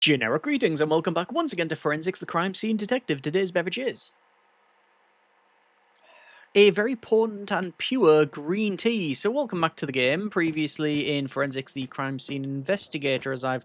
Generic greetings and welcome back once again to Forensics, the Crime Scene Detective. Today's beverage is a very potent and pure green tea. So welcome back to the game. Previously in Forensics, the Crime Scene Investigator, as I've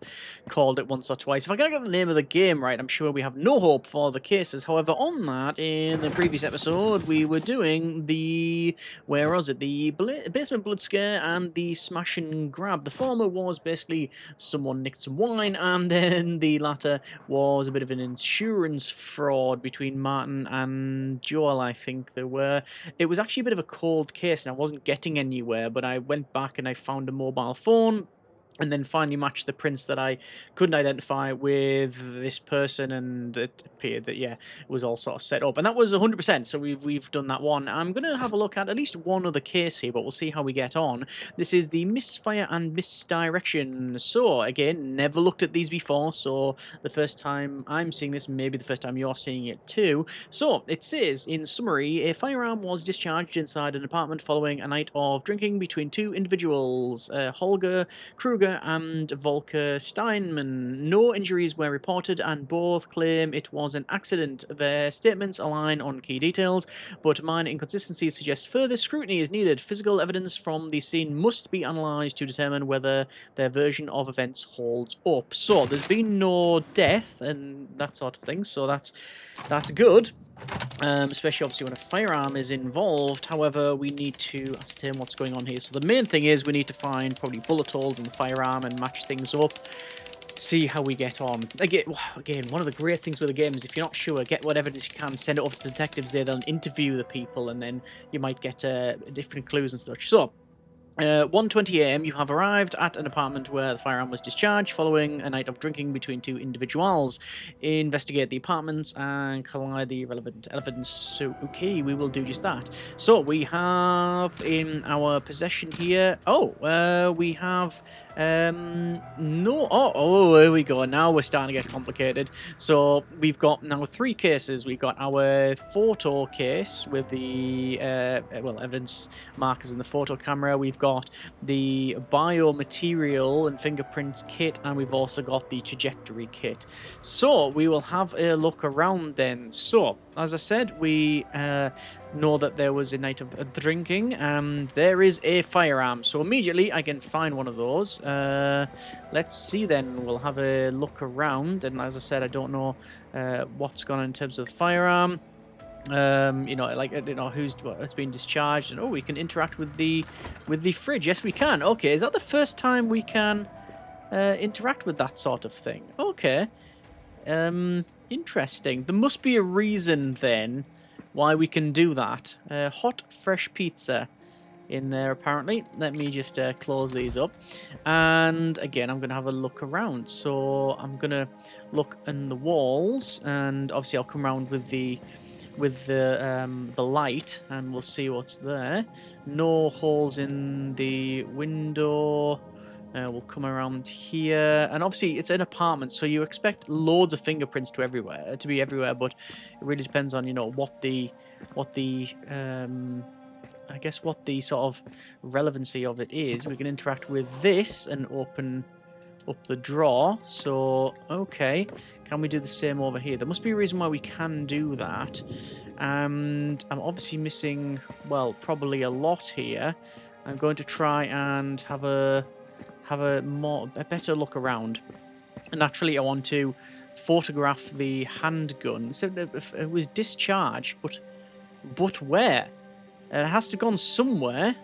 called it once or twice. If I can get the name of the game right, I'm sure we have no hope for the cases. However, on that, in the previous episode, we were doing the... where was it? The basement blood scare and the smash and grab. The former was basically someone nicked some wine, and then the latter was a bit of an insurance fraud between Martin and Joel, I think there were. It was actually a bit of a cold case and I wasn't getting anywhere, but I went back and I found a mobile phone and then finally matched the prints that I couldn't identify with this person, and it appeared that, yeah, it was all sort of set up. And that was 100%, so we've done that one. I'm going to have a look at least one other case here, but we'll see how we get on. This is the misfire and misdirection. So, again, never looked at these before, so the first time I'm seeing this, maybe the first time you're seeing it too. So, it says, in summary, a firearm was discharged inside an apartment following a night of drinking between two individuals, Holger Kruger and Volker Steinman. No injuries were reported and both claim it was an accident. Their statements align on key details, but minor inconsistencies suggest further scrutiny is needed. Physical evidence from the scene must be analysed to determine whether their version of events holds up. So there's been no death and that sort of thing, so that's good. Especially obviously when a firearm is involved. However, we need to ascertain what's going on here. So the main thing is we need to find probably bullet holes in the firearm and match things up. See how we get on. Again, one of the great things with the game is if you're not sure, get what evidence you can, send it off to detectives there, they'll interview the people and then you might get different clues and such. So, 1:20 AM, you have arrived at an apartment where the firearm was discharged following a night of drinking between two individuals. Investigate the apartments and collide the relevant evidence. So, okay, we will do just that. So, we have in our possession here... we have... no... Oh, here we go. Now we're starting to get complicated. So, we've got now three cases. We've got our photo case with the, evidence markers in the photo camera. We've got the biomaterial and fingerprints kit, and we've also got the trajectory kit. So we will have a look around then. So, as I said, we know that there was a night of drinking, and there is a firearm. So immediately I can find one of those. Let's see then. We'll have a look around, and as I said, I don't know what's gone on in terms of the firearm. Who's been discharged, and we can interact with the fridge. Yes, we can. Okay, is that the first time we can interact with that sort of thing? Okay, interesting. There must be a reason then why we can do that. Hot fresh pizza in there apparently. Let me just close these up, and again I'm gonna have a look around. So I'm gonna look in the walls, and obviously I'll come around with the light, and we'll see what's there. No holes in the window. We'll come around here, and obviously it's an apartment, so you expect loads of fingerprints to be everywhere. But it really depends on what the I guess what the sort of relevancy of it is. We can interact with this and open up the drawer. So, okay. Can we do the same over here? There must be a reason why we can do that. And I'm obviously missing, well, probably a lot here. I'm going to try and have a better look around. And naturally, I want to photograph the handgun. So it was discharged, but where? It has to have gone somewhere.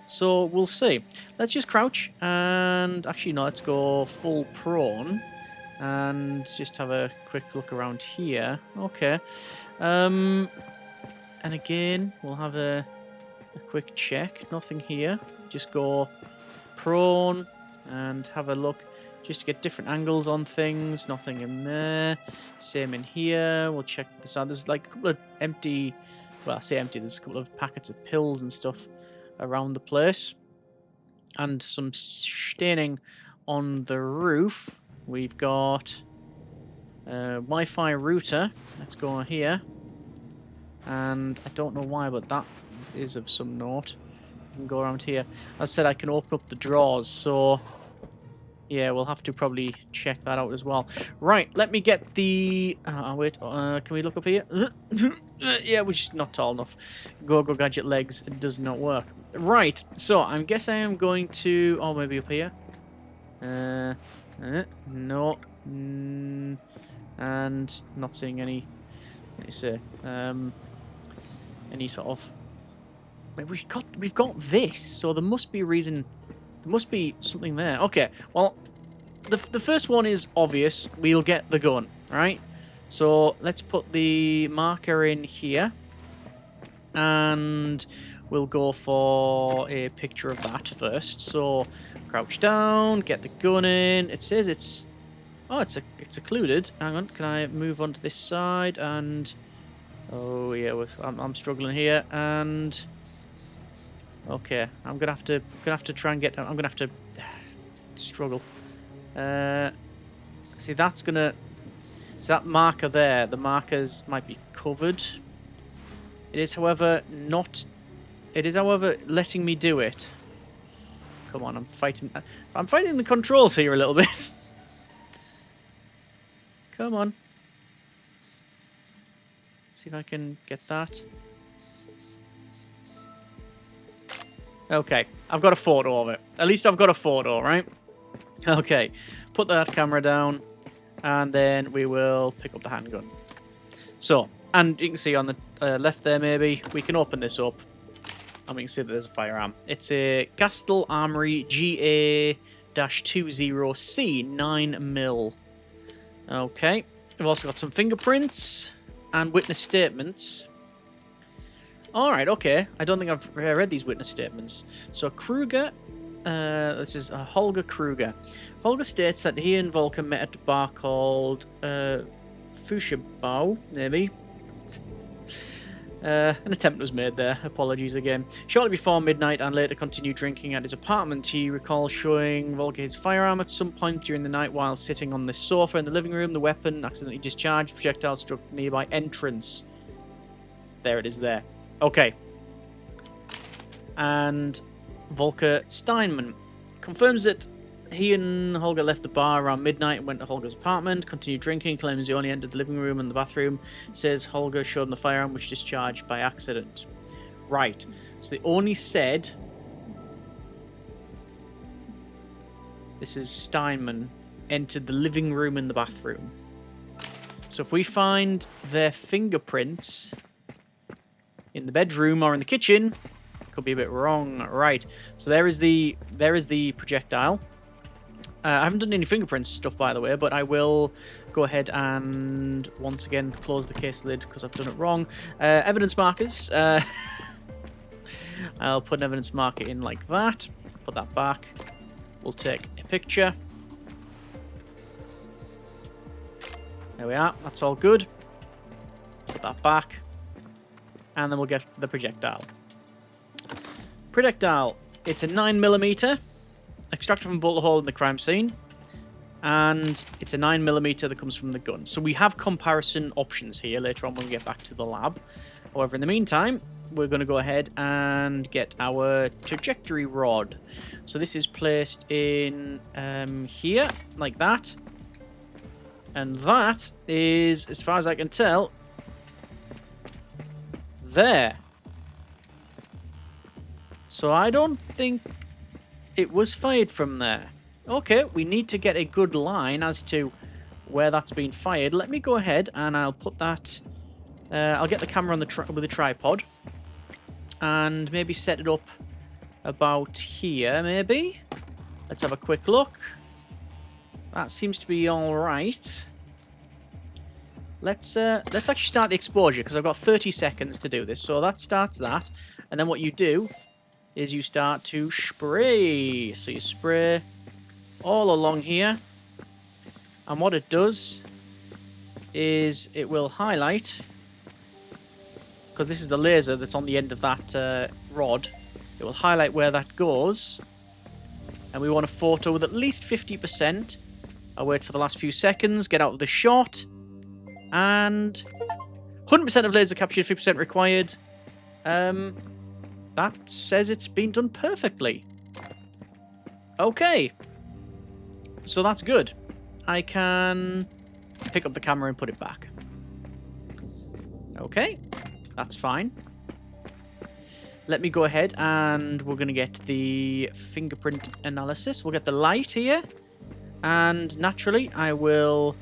So we'll see. Let's just crouch, and actually no, let's go full prone and just have a quick look around here. Okay. And again, we'll have a quick check. Nothing here. Just go prone and have a look just to get different angles on things. Nothing in there. Same in here. We'll check this out. There's like a couple of empty... Well, I say empty. There's a couple of packets of pills and stuff around the place, and some staining on the roof. We've got Wi-Fi router. Let's go here, and I don't know why, but that is of some note. We can go around here. As I said, I can open up the drawers, so Yeah, we'll have to probably check that out as well. Right, let me get the... wait, can we look up here? Yeah, we're just not tall enough. Go-Go Gadget legs does not work. Right, so I guess I am going to... Oh, maybe up here. No. And not seeing any... Let me see. Any sort of... We've got this, so there must be a reason... There must be something there. Okay, well, the first one is obvious. We'll get the gun, right? So let's put the marker in here. And we'll go for a picture of that first. So crouch down, get the gun in. It says it's... Oh, it's occluded. Hang on, can I move onto this side? And... Oh, yeah, I'm struggling here. And... Okay, I'm gonna have to try and get. I'm gonna have to struggle. See, that's gonna. So that marker there, the markers might be covered. It is, however, not. It is, however, letting me do it. Come on, I'm fighting. I'm fighting the controls here a little bit. Come on. See if I can get that. Okay, I've got a photo of it. At least I've got a photo, right? Okay, put that camera down, and then we will pick up the handgun. So, and you can see on the left there, maybe, we can open this up, and we can see that there's a firearm. It's a Gastel Armory GA-20C 9mm. Okay, we've also got some fingerprints and witness statements. Alright, okay. I don't think I've read these witness statements. So, Kruger, this is Holger Kruger. Holger states that he and Volker met at a bar called Fuschebau, maybe. An attempt was made there. Apologies again. Shortly before midnight and later continued drinking at his apartment. He recalls showing Volker his firearm at some point during the night while sitting on the sofa in the living room. The weapon accidentally discharged. Projectile struck nearby entrance. There it is there. Okay. And Volker Steinman confirms that he and Holger left the bar around midnight and went to Holger's apartment, continued drinking, claims he only entered the living room and the bathroom, says Holger showed him the firearm which discharged by accident. Right. So they only said... This is Steinman entered the living room and the bathroom. So if we find their fingerprints... in the bedroom or in the kitchen, could be a bit wrong. Right, so there is the projectile. I haven't done any fingerprints stuff, by the way, but I will go ahead and once again close the case lid because I've done it wrong. Evidence markers. I'll put an evidence marker in like that. Put that back. We'll take a picture. There we are. That's all good. Put that back. And then we'll get the projectile. Projectile. It's a 9mm. Extracted from a bullet hole in the crime scene. And it's a 9mm that comes from the gun. So we have comparison options here later on when we get back to the lab. However, in the meantime, we're going to go ahead and get our trajectory rod. So this is placed in here, like that. And that is, as far as I can tell... there. So I don't think it was fired from there. Okay, we need to get a good line as to where that's been fired. Let me go ahead and I'll put that... I'll get the camera on the with the tripod. And maybe set it up about here, maybe. Let's have a quick look. That seems to be alright. Let's actually start the exposure, because I've got 30 seconds to do this. So that starts that. And then what you do is you start to spray. So you spray all along here. And what it does is it will highlight, because this is the laser that's on the end of that rod. It will highlight where that goes. And we want a photo with at least 50%. I'll wait for the last few seconds, get out of the shot. And 100% of laser captured, 50% required. That says it's been done perfectly. Okay. so that's good. I can pick up the camera and put it back. Okay, that's fine. Let me go ahead and we're going to get the fingerprint analysis. We'll get the light here. And naturally, I will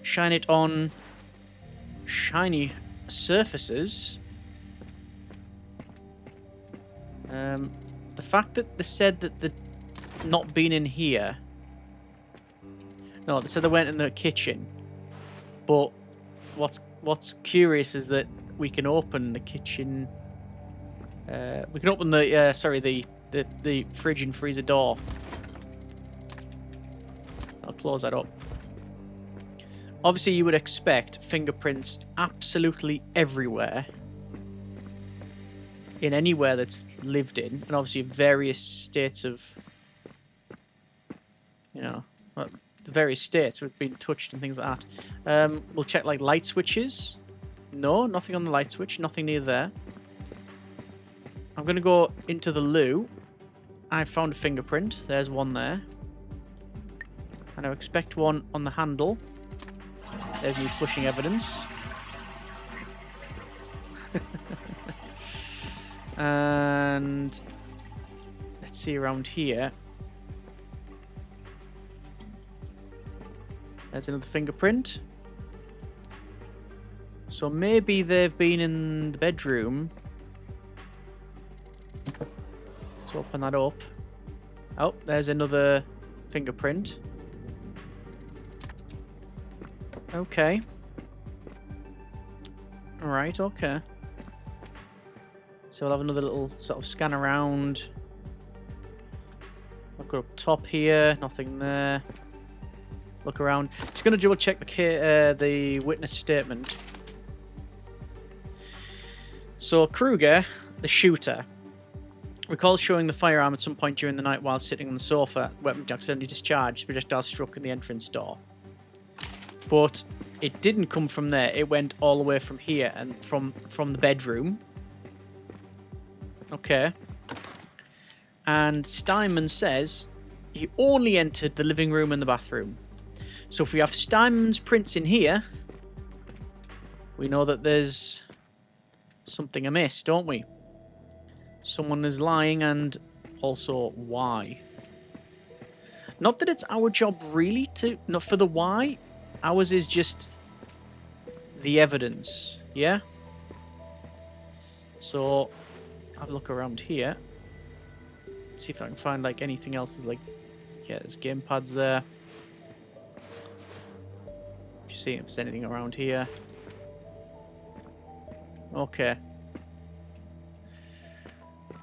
shine it on shiny surfaces. The fact that they said that they'd not been in here. No, they said they went in the kitchen. But what's curious is that we can open the kitchen. We can open the the fridge and freezer door. I'll close that up. Obviously, you would expect fingerprints absolutely everywhere. In anywhere that's lived in, and obviously various states of, you know, the various states have been touched and things like that. We'll check like light switches. No, nothing on the light switch, nothing near there. I'm going to go into the loo. I found a fingerprint. There's one there. And I expect one on the handle. There's me flushing evidence. And let's see around here. There's another fingerprint. So maybe they've been in the bedroom. Let's open that up. Oh, there's another fingerprint. Okay. Alright, okay. So we'll have another little sort of scan around. I'll go up top here, nothing there. Look around. Just going to double check the witness statement. So Kruger, the shooter, recalls showing the firearm at some point during the night while sitting on the sofa. Weapon accidentally discharged. Projectile struck in the entrance door. But it didn't come from there. It went all the way from here and from the bedroom. Okay. And Steinman says he only entered the living room and the bathroom. So if we have Steinman's prints in here, we know that there's something amiss, don't we? Someone is lying, and also why. Not that it's our job really to... Not for the why. Ours is just the evidence, yeah? So... have a look around here. See if I can find like anything else. Is like, yeah, there's game pads there. Just see if there's anything around here. Okay.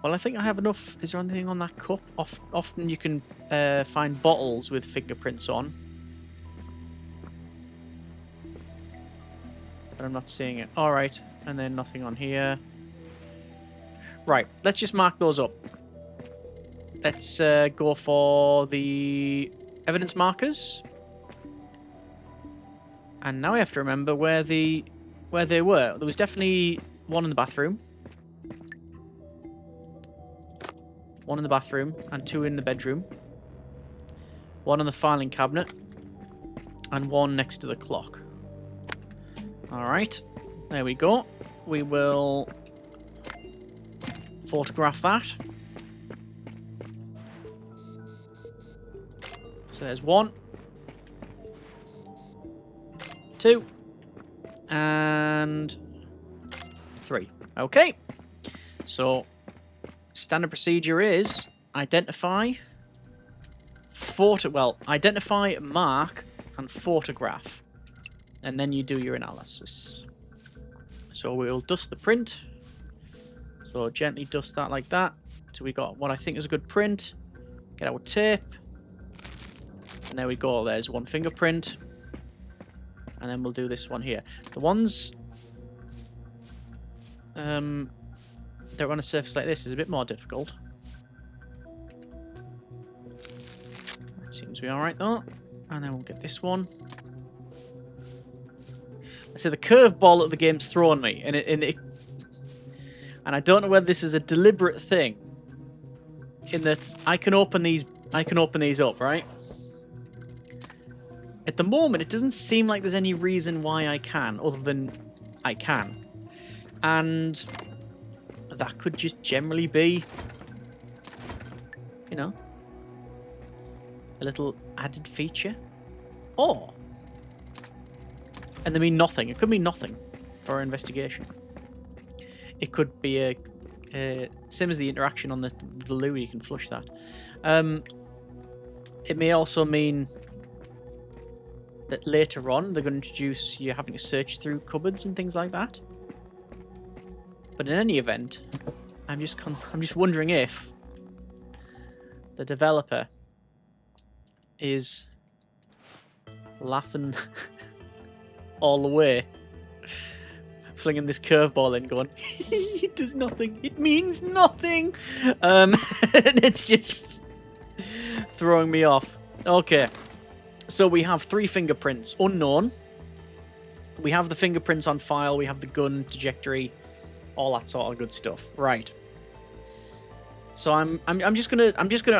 Well, I think I have enough. Is there anything on that cup? Often you can find bottles with fingerprints on, but I'm not seeing it. All right, and then nothing on here. Right, let's just mark those up. Let's go for the evidence markers. And now I have to remember where they were. There was definitely one in the bathroom. One in the bathroom and two in the bedroom. One in the filing cabinet. And one next to the clock. Alright, there we go. We will... photograph that. So there's 1, 2, and 3. Okay. So standard procedure is identify, identify, mark, and photograph, and then you do your analysis. So we'll dust the print. So gently dust that like that. So we got what I think is a good print. Get our tape. And there we go. There's one fingerprint. And then we'll do this one here. The ones that are on a surface like this is a bit more difficult. That seems to be alright though. And then we'll get this one. Let's say the curveball that the game's thrown me. And and I don't know whether this is a deliberate thing. In that I can open these up, right? at the moment, it doesn't seem like there's any reason why I can, other than I can. And that could just generally be, you know, a little added feature. Or, and they mean nothing. It could mean nothing for our investigation. It could be a same as the interaction on the loo. You can flush that. It may also mean that later on they're going to introduce you having to search through cupboards and things like that. But in any event, I'm just wondering if the developer is laughing all the way, flinging this curveball in, going, it does nothing, it means nothing, and it's just throwing me off. Okay, so we have 3 fingerprints, unknown. We have the fingerprints on file, we have the gun, trajectory, all that sort of good stuff. Right. So I'm just gonna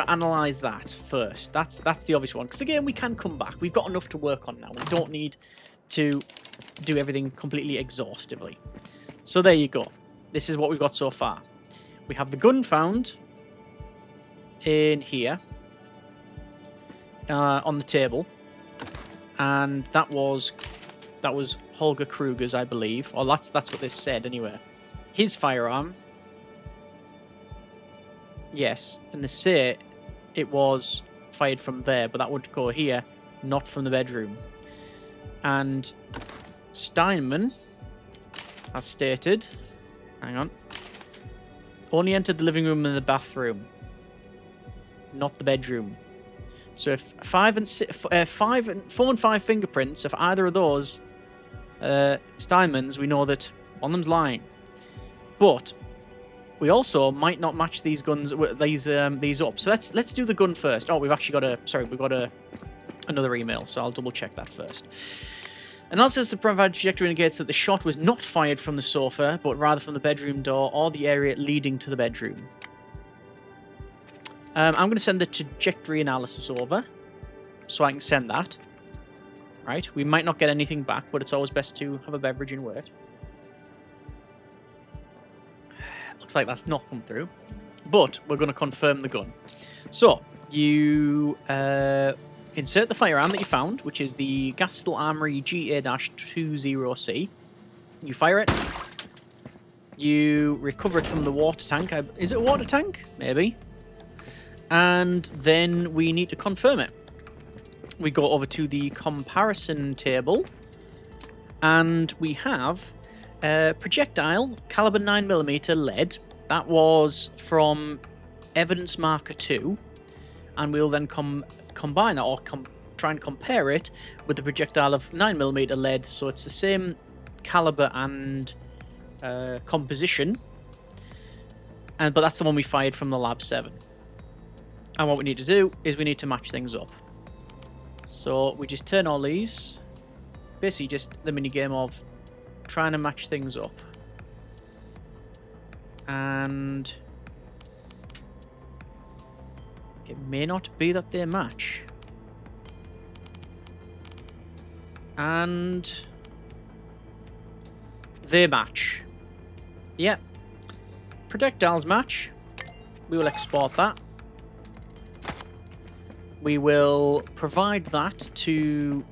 analyze that first. That's the obvious one, because again, we can come back. We've got enough to work on now. We don't need to do everything completely exhaustively. So there you go. This is what we've got so far. We have the gun found in here on the table, and that was Holger Kruger's, I believe, or that's what they said anyway. His firearm. Yes, and they say it was fired from there, but that would go here, not from the bedroom. And Steinman has stated, hang on, only entered the living room and the bathroom, not the bedroom. So if 4 and 5 fingerprints of either of those Steinmans, we know that one of them's lying. But we also might not match these guns, these up. So let's do the gun first. Oh, we've actually got another email, so I'll double check that first. Analysis of the provided trajectory indicates that the shot was not fired from the sofa, but rather from the bedroom door or the area leading to the bedroom. I'm going to send the trajectory analysis over, so I can send that. Right, we might not get anything back, but it's always best to have a beverage and wait. Looks like that's not come through, but we're going to confirm the gun. So you insert the firearm that you found, which is the Gastel Armory GA-20C. You fire it. You recover it from the water tank. Is it a water tank? Maybe. And then we need to confirm it. We go over to the comparison table, and we have projectile caliber 9mm lead. That was from evidence marker 2, and we'll then combine that, or try and compare it with the projectile of 9mm lead, so it's the same caliber and composition, but that's the one we fired from the Lab 7. And what we need to do is we need to match things up. So we just turn all these, basically just the mini game of trying to match things up. And it may not be that they match. And they match. Yep. Projectiles match. We will export that. We will provide that to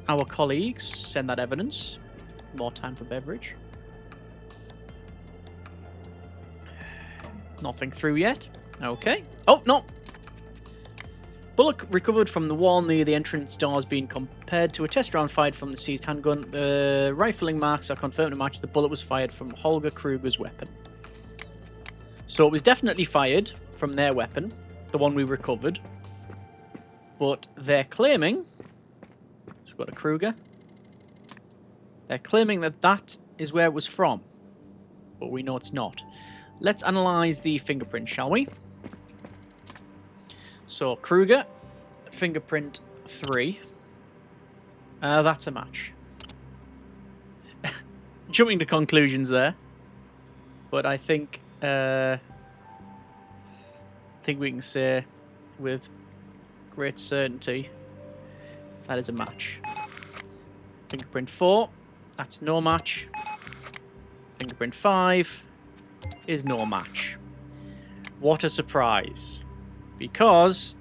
our colleagues. Send that evidence. More time for Beverage. Nothing through yet. Okay. Oh, no. Bullet recovered from the wall near the entrance door has been compared to a test round fired from the seized handgun. The rifling marks are confirmed to match. The bullet was fired from Holger Kruger's weapon. So it was definitely fired from their weapon, the one we recovered. But they're claiming... So we've got a Kruger. They're claiming that that is where it was from. But we know it's not. Let's analyse the fingerprint, shall we? So, Kruger, fingerprint 3. That's a match. Jumping to conclusions there. But I think we can say with great certainty, that is a match. Fingerprint 4, that's no match. Fingerprint 5 is no match. What a surprise. Because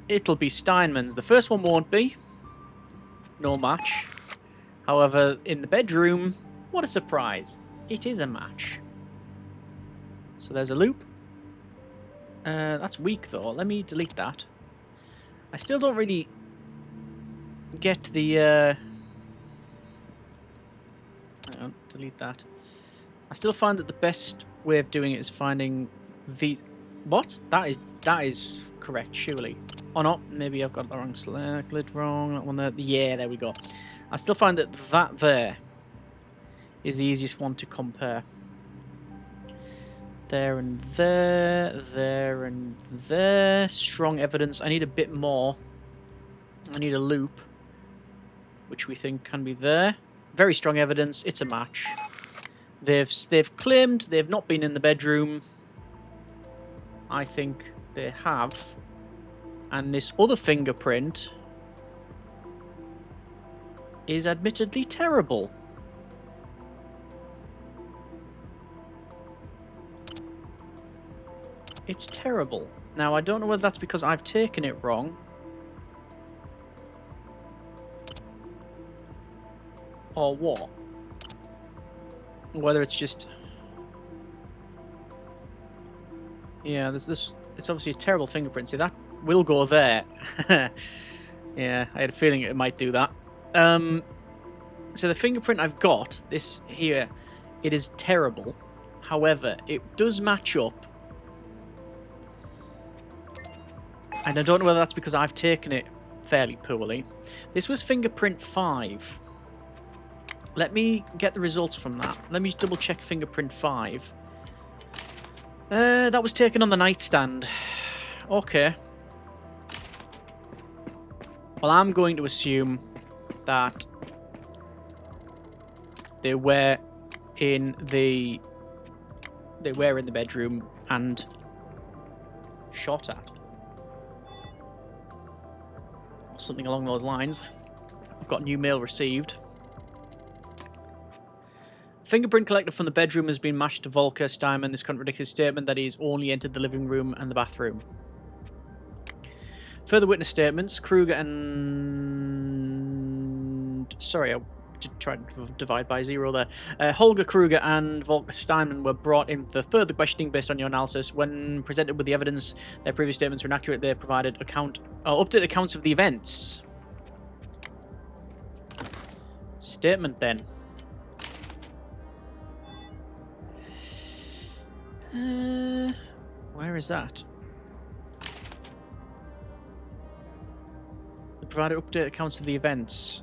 it'll be Steinman's. The first one won't be. No match. However, in the bedroom, what a surprise. It is a match. So there's a loop. That's weak though. Let me delete that. I still don't really get the... Hang on, delete that. I still find that the best way of doing it is finding the... What? That is correct, surely. Oh no, maybe I've got the wrong select lid wrong. That one there. Yeah, there we go. I still find that that there is the easiest one to compare. There and there, there and there. Strong evidence. I need a bit more. I need a loop, which we think can be there. Very strong evidence. It's a match. They've claimed they've not been in the bedroom. I think they have. And this other fingerprint is admittedly terrible. It's terrible. Now, I don't know whether that's because I've taken it wrong. Or what. Whether it's just... Yeah, this it's obviously a terrible fingerprint. See, that will go there. Yeah, I had a feeling it might do that. So the fingerprint I've got, this here, it is terrible. However, it does match up. And I don't know whether that's because I've taken it fairly poorly. This was fingerprint 5. Let me get the results from that. Let me double check fingerprint 5. That was taken on the nightstand. Okay. Well, I'm going to assume that they were in the bedroom and shot at. Or something along those lines. I've got new mail received. Fingerprint collected from the bedroom has been matched to Volker Steinman. This contradicts his statement that he's only entered the living room and the bathroom. Further witness statements, Kruger and... Sorry, I tried to divide by 0 there. Holger Kruger and Volker Steinman were brought in for further questioning based on your analysis. When presented with the evidence, their previous statements were inaccurate. They provided updated accounts of the events. Statement then. Where is that? They provided updated accounts of the events.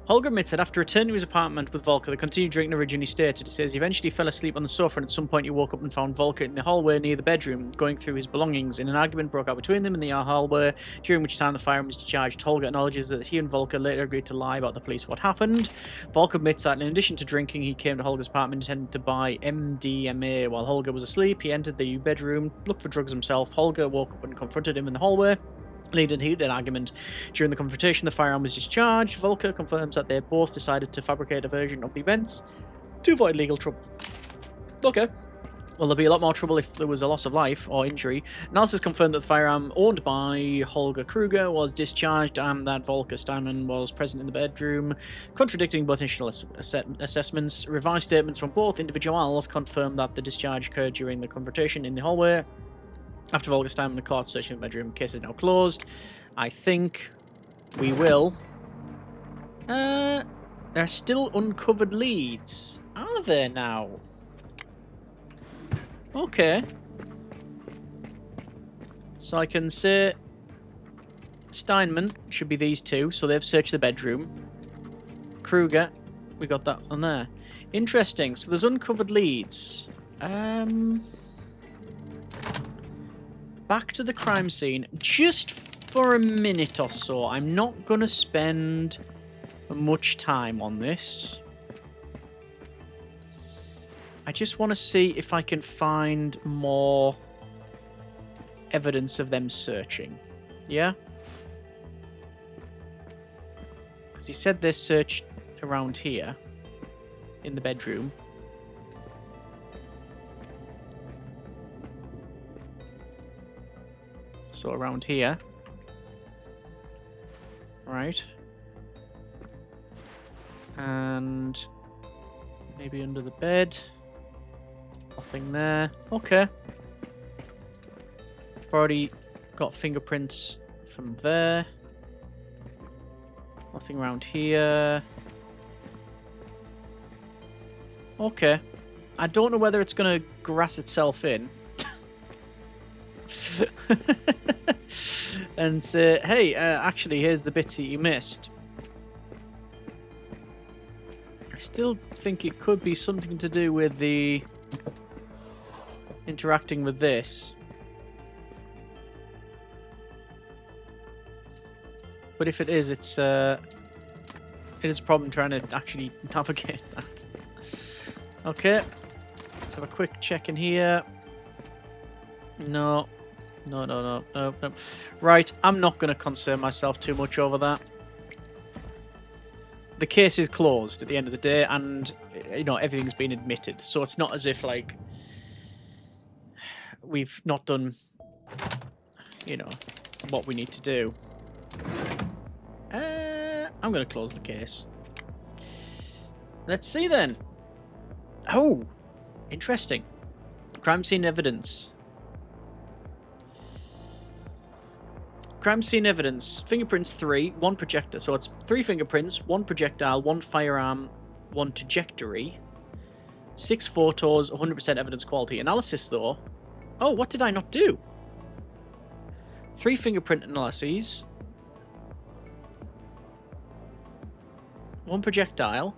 Holger admits that after returning to his apartment with Volker, they continued drinking originally stated. He says he eventually fell asleep on the sofa and at some point he woke up and found Volker in the hallway near the bedroom, going through his belongings. An argument broke out between them in the hallway, during which time the firearm was discharged. Holger acknowledges that he and Volker later agreed to lie about the police what happened. Volker admits that in addition to drinking, he came to Holger's apartment intending to buy MDMA. While Holger was asleep, he entered the bedroom, looked for drugs himself. Holger woke up and confronted him in the hallway, leading to heated argument. During the confrontation, the firearm was discharged. Volker confirms that they both decided to fabricate a version of the events to avoid legal trouble. Okay. Well, there'll be a lot more trouble if there was a loss of life or injury. Analysis confirmed that the firearm owned by Holger Kruger was discharged and that Volker Steinman was present in the bedroom, contradicting both initial assessments. Revised statements from both individuals confirmed that the discharge occurred during the confrontation in the hallway. After Volker Steinman and the court searching the bedroom, case is now closed. I think we will. There are still uncovered leads. Are there now? Okay. So I can say Steinman should be these two. So they've searched the bedroom. Kruger, we got that on there. Interesting. So there's uncovered leads. Back to the crime scene, just for a minute or so. I'm not going to spend much time on this. I just want to see if I can find more evidence of them searching. Yeah? Because he said they searched around here in the bedroom. So around here. Right. And maybe under the bed. Nothing there. Okay. I've already got fingerprints from there. Nothing around here. Okay. I don't know whether it's going to grass itself in. And say, hey, actually, here's the bits that you missed. I still think it could be something to do with the interacting with this. But if it is, it is a problem trying to actually navigate that. Okay, let's have a quick check in here. No. No. Right, I'm not going to concern myself too much over that. The case is closed at the end of the day, and, you know, everything's been admitted. So it's not as if, like, we've not done, you know, what we need to do. I'm going to close the case. Let's see then. Oh, interesting. Crime scene evidence. Crime scene evidence. Fingerprints 3, 1 projector. So it's 3 fingerprints, 1 projectile, 1 firearm, 1 trajectory. 6 photos, 100% evidence quality. Analysis though. Oh, what did I not do? 3 fingerprint analyses. 1 projectile.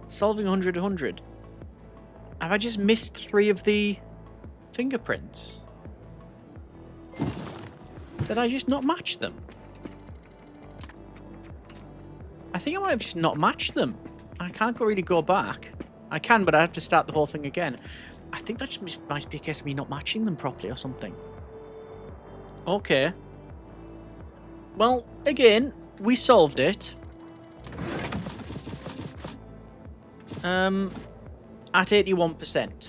Solving 100-100. Have I just missed 3 of the fingerprints? Did I just not match them? I think I might have just not matched them. I can't really go back. I can, but I have to start the whole thing again. I think that just might be a case of me not matching them properly or something. Okay. Well, again, we solved it. At 81%.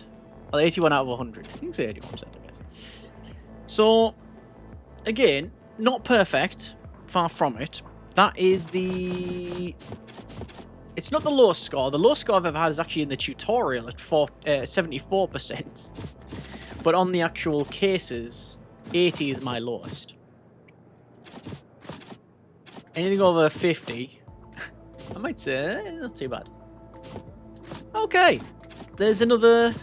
Well, 81 out of 100. I think it's 81%, I guess. So, again, not perfect. Far from it. That is the... It's not the lowest score. The lowest score I've ever had is actually in the tutorial at 74%. But on the actual cases, 80 is my lowest. Anything over 50, I might say, not too bad. Okay, there's another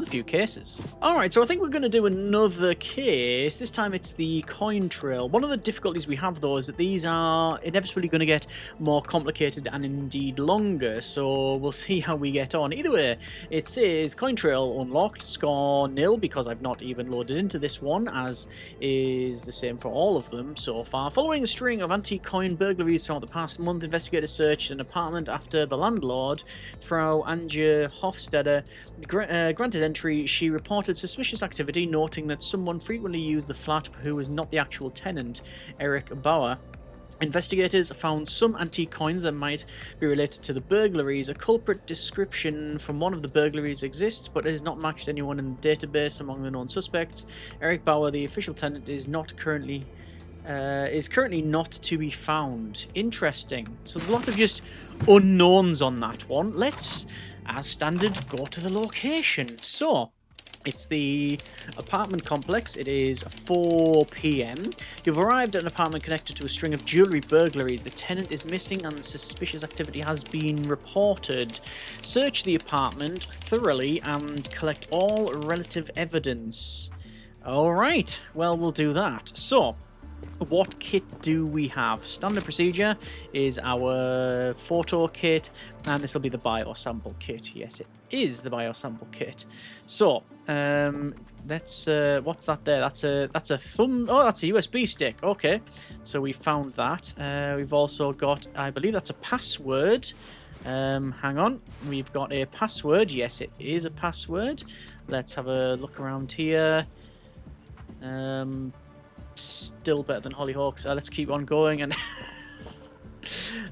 few cases. Alright, so I think we're going to do another case. This time it's the coin trail. One of the difficulties we have, though, is that these are inevitably going to get more complicated and indeed longer, so we'll see how we get on. Either way, it says coin trail unlocked, score nil, because I've not even loaded into this one, as is the same for all of them so far. Following a string of antique coin burglaries throughout the past month, investigators searched an apartment after the landlord, Frau Anja Hofstede, granted entry. She reported suspicious activity, noting that someone frequently used the flat who was not the actual tenant, Eric Bauer. Investigators found some antique coins that might be related to the burglaries. A culprit description from one of the burglaries exists, but has not matched anyone in the database among the known suspects. Eric Bauer, the official tenant, is currently not to be found. Interesting. So there's a lot of just unknowns on that one. Let's, as standard, go to the location. So, it's the apartment complex. It is 4 p.m. You've arrived at an apartment connected to a string of jewellery burglaries. The tenant is missing and suspicious activity has been reported. Search the apartment thoroughly and collect all relative evidence. Alright, well, we'll do that. So, what kit do we have? Standard procedure is our photo kit, and this will be the biosample kit. Yes, it is the biosample kit. So, let's what's that there? That's a thumb. Oh, that's a USB stick. Okay, so we found that. We've also got, I believe that's a password. Hang on. We've got a password. Yes, it is a password. Let's have a look around here. Still better than Hollyhock, so let's keep on going. And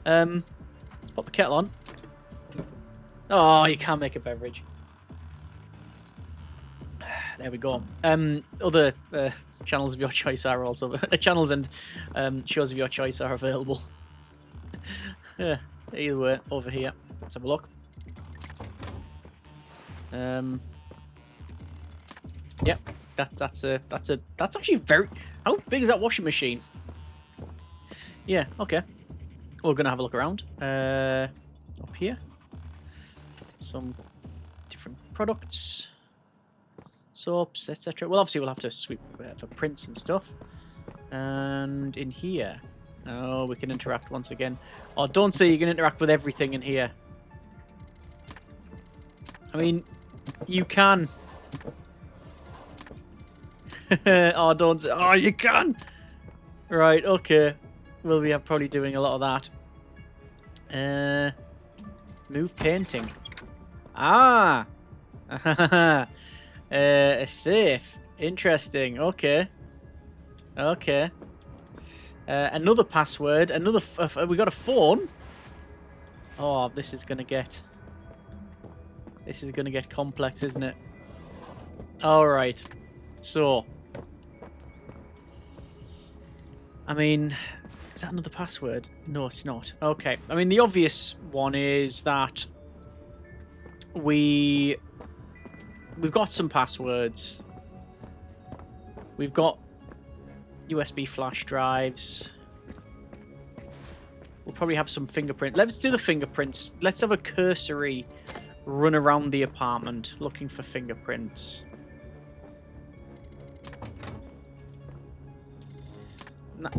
let's pop the kettle on. Oh, you can't make a beverage. There we go. Other channels of your choice are also channels and shows of your choice are available. Yeah, either way, over here. Let's have a look. Yep, that's actually very. How big is that washing machine? Yeah, okay. We're gonna have a look around. Up here, some different products. Soaps, etc. Well, obviously we'll have to sweep for prints and stuff. And in here, oh, we can interact once again. Oh, don't say you can interact with everything in here. I mean, you can. Oh, don't say. Oh, you can. Right. Okay. We'll be probably doing a lot of that. Move painting. Ah. A safe. Interesting. Okay. Okay. Another password. Another. We got a phone. Oh, this is gonna get. This is gonna get complex, isn't it? All right. So. I mean, is that another password? No, it's not. Okay. I mean, the obvious one is that we've got some passwords. We've got USB flash drives. We'll probably have some fingerprint. Let's do the fingerprints. Let's have a cursory run around the apartment looking for fingerprints.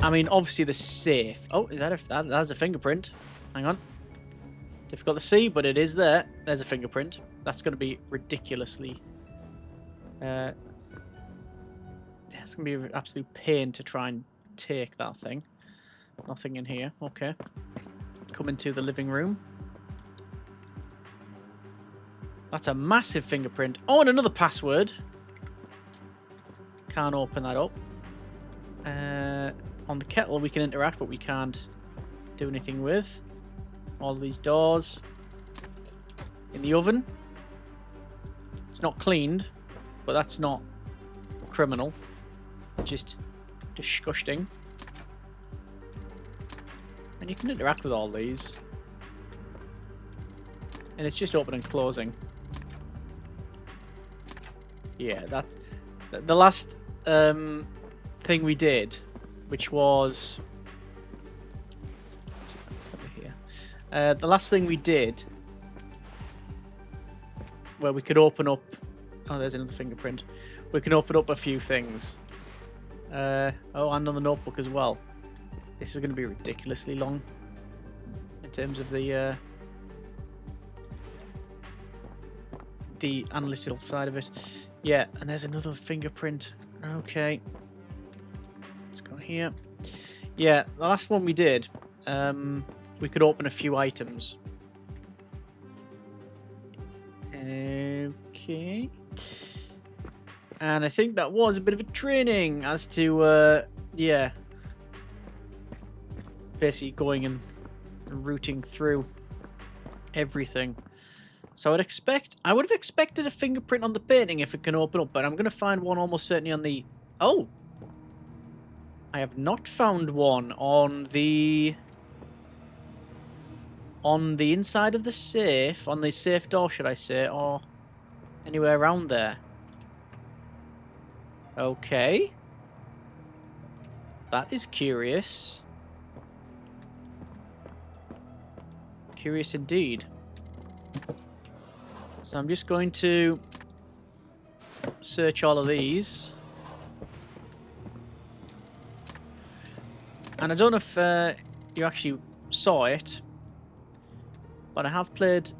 I mean, obviously the safe. Oh, is that's a fingerprint? Hang on. Difficult to see, but it is there. There's a fingerprint. That's going to be ridiculously. It's going to be an absolute pain to try and take that thing. Nothing in here. Okay. Come into the living room. That's a massive fingerprint. Oh, and another password. Can't open that up. On the kettle we can interact, but we can't do anything with. All these doors. In the oven. It's not cleaned, but that's not criminal. Just disgusting. And you can interact with all these. And it's just opening and closing. Yeah, that's the last thing we did, which was let's see over here. The last thing we did, where we could open up. Oh, there's another fingerprint. We can open up a few things. Oh, and on the notebook as well. This is going to be ridiculously long in terms of the analytical side of it. Yeah, and there's another fingerprint. Okay. Let's go here. Yeah, the last one we did, we could open a few items. Okay. And I think that was a bit of a training as to, yeah, basically going and rooting through everything. So I would have expected a fingerprint on the painting if it can open up, but I'm going to find one almost certainly on the... Oh! I have not found one on the inside of the safe, on the safe door, should I say, or anywhere around there. Okay. That is curious. Curious indeed. So I'm just going to search all of these. And I don't know if you actually saw it, but I have played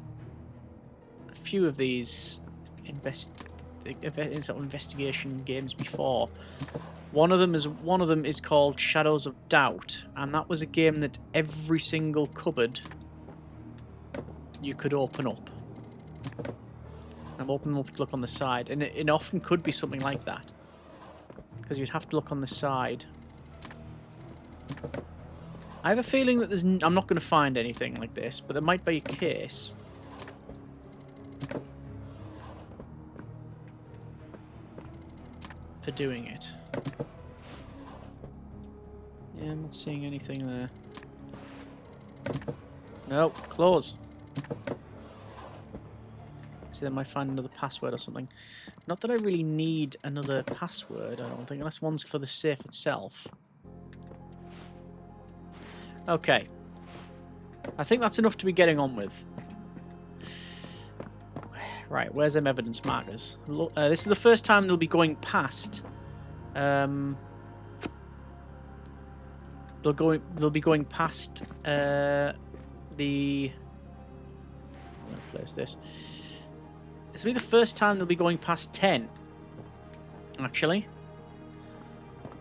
a few of these investigation games before. One of them is called Shadows of Doubt, and that was a game that every single cupboard you could open up. I'm opening up to look on the side, and it often could be something like that. Because you'd have to look on the side. I have a feeling that I'm not going to find anything like this, but there might be a case. For doing it. Yeah, I'm not seeing anything there. No, close. See, I might find another password or something. Not that I really need another password, I don't think, unless one's for the safe itself. Okay. I think that's enough to be getting on with. Right, where's them evidence markers? This is the first time they'll be going past. They'll be going past the. I'm gonna place this. This will be the first time they'll be going past 10. Actually.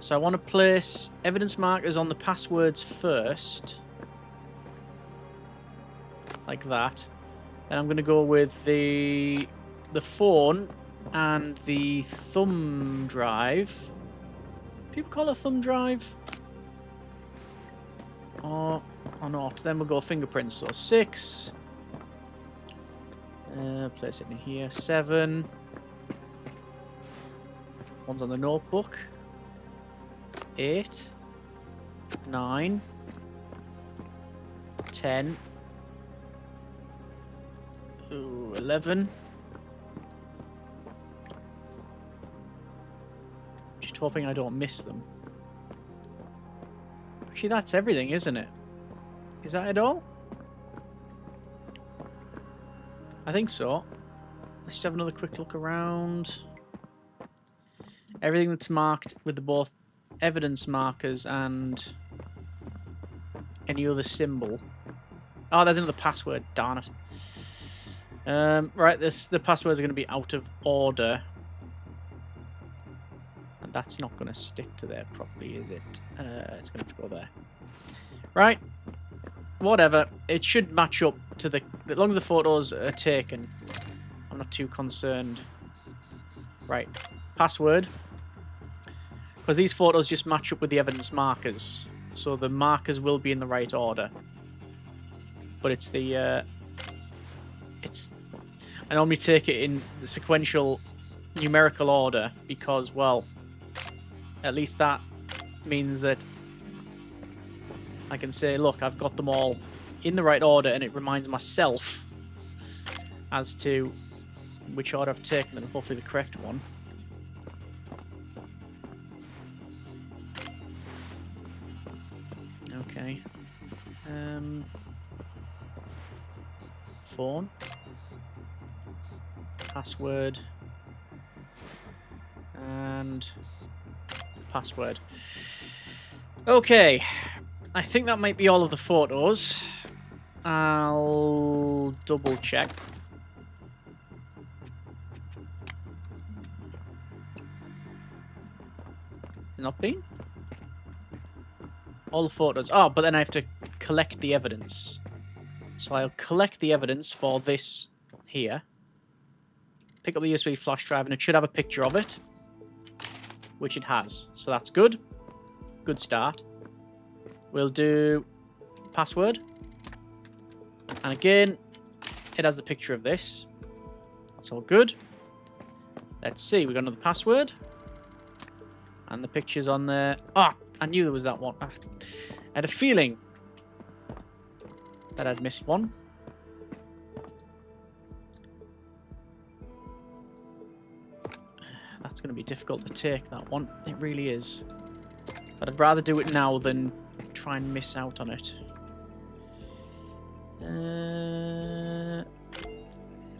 So I want to place evidence markers on the passwords first. Like that. Then I'm going to go with the phone and the thumb drive. People call it thumb drive? Or not. Then we'll go fingerprints. So 6. Place it in here. 7. One's on the notebook. 8. 9. 10. 11. Just hoping I don't miss them. Actually, that's everything, isn't it? Is that it all? I think so. Let's just have another quick look around. Everything that's marked with the both evidence markers and any other symbol. Oh, there's another password. Darn it. Right, the passwords are going to be out of order. And that's not going to stick to there properly, is it? It's going to have to go there. Right. Whatever. It should match up to the... As long as the photos are taken, I'm not too concerned. Right. Password. Because these photos just match up with the evidence markers. So the markers will be in the right order. But it's the... I normally take it in the sequential numerical order because, well, at least that means that I can say, look, I've got them all in the right order, and it reminds myself as to which order I've taken them, hopefully the correct one. Okay. Phone. Password. And password. Okay. I think that might be all of the photos. I'll double check. Has it not been? All the photos. Oh, but then I have to collect the evidence. So I'll collect the evidence for this here. Pick up the USB flash drive, and it should have a picture of it. Which it has. So that's good. Good start. We'll do password. And again, it has the picture of this. That's all good. Let's see. We've got another password. And the picture's on there. Ah, I knew there was that one. I had a feeling that I'd missed one. That's going to be difficult to take, that one. It really is. But I'd rather do it now than try and miss out on it.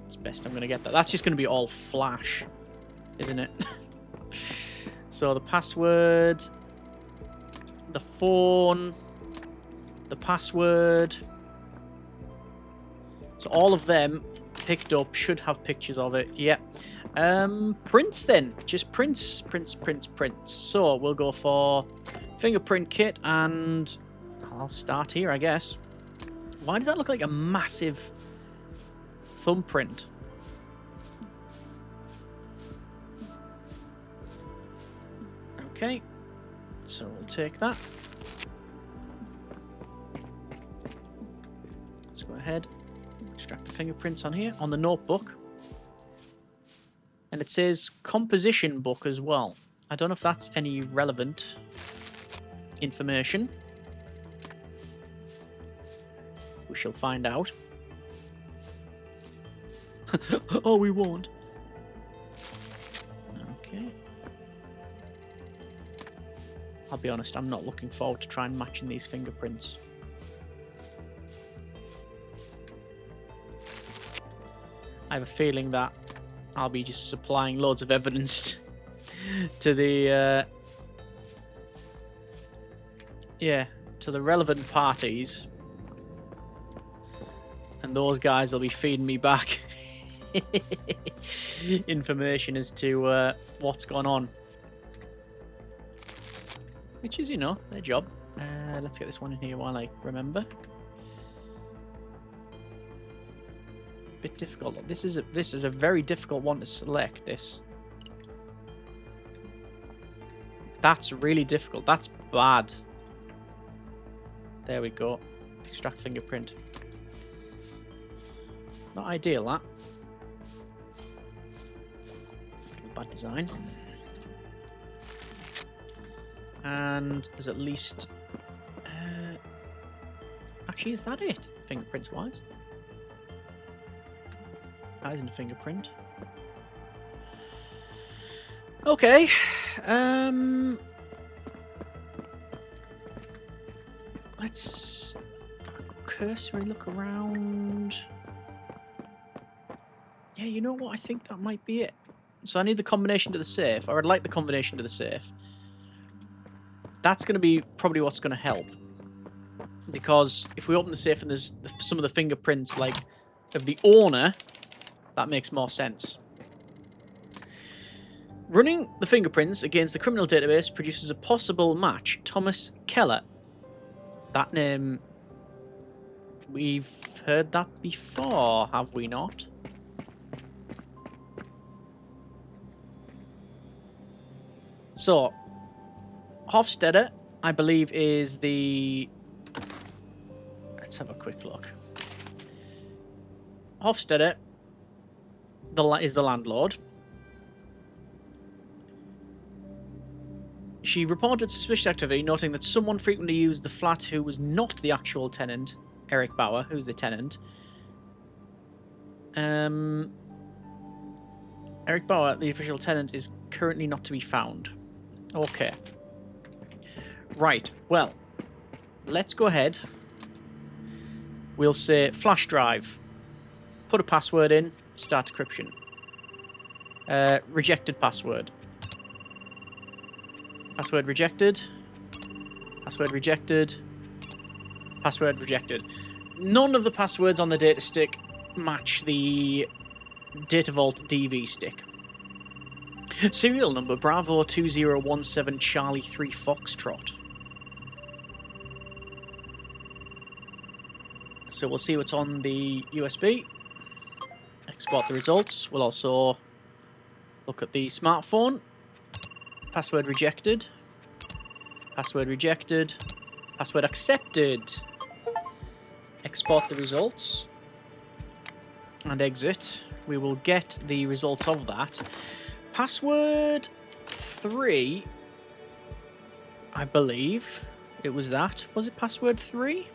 It's best I'm going to get that. That's just going to be all flash, isn't it? So the password, the phone, the password. So all of them picked up should have pictures of it. Yeah. Prints then. Just prints. So we'll go for fingerprint kit, and I'll start here, I guess. Why does that look like a massive thumbprint. Okay, so we'll take that. Let's go ahead, extract the fingerprints on here, on the notebook. And it says composition book as well. I don't know if that's any relevant information. We shall find out. Oh, we won't. Okay. I'll be honest, I'm not looking forward to trying matching these fingerprints. I have a feeling that I'll be just supplying loads of evidence to the to the relevant parties, and those guys will be feeding me back information as to what's going on, which is, you know, their job. Let's get this one in here while I remember. Bit difficult. This is a very difficult one to select. That's really difficult. That's bad. There we go. Extract fingerprint. Not ideal, that. Bad design. And there's at least actually, is that it? Fingerprints wise? That isn't a fingerprint. Okay. Let's cursory look around. Yeah, you know what? I think that might be it. So I need the combination to the safe, or I'd like the combination to the safe. That's going to be probably what's going to help. Because if we open the safe and there's some of the fingerprints, like, of the owner, that makes more sense. Running the fingerprints against the criminal database produces a possible match. Thomas Keller. That name... We've heard that before, have we not? So, Hofstede, I believe, is the... Let's have a quick look. Hofstede is the landlord. She reported suspicious activity, noting that someone frequently used the flat who was not the actual tenant, Eric Bauer, who's the tenant. Eric Bauer, the official tenant, is currently not to be found. Okay. Right, well, let's go ahead. We'll say flash drive. Put a password in. Start decryption. Rejected password. Password rejected. Password rejected. Password rejected. None of the passwords on the data stick match the Data Vault DV stick. Serial number Bravo 2017 Charlie 3 Foxtrot. So we'll see what's on the USB. Export the results. We'll also look at the smartphone. Password rejected. Password rejected. Password accepted. Export the results. And exit. We will get the results of that. Password 3. I believe it was that. Was it password 3?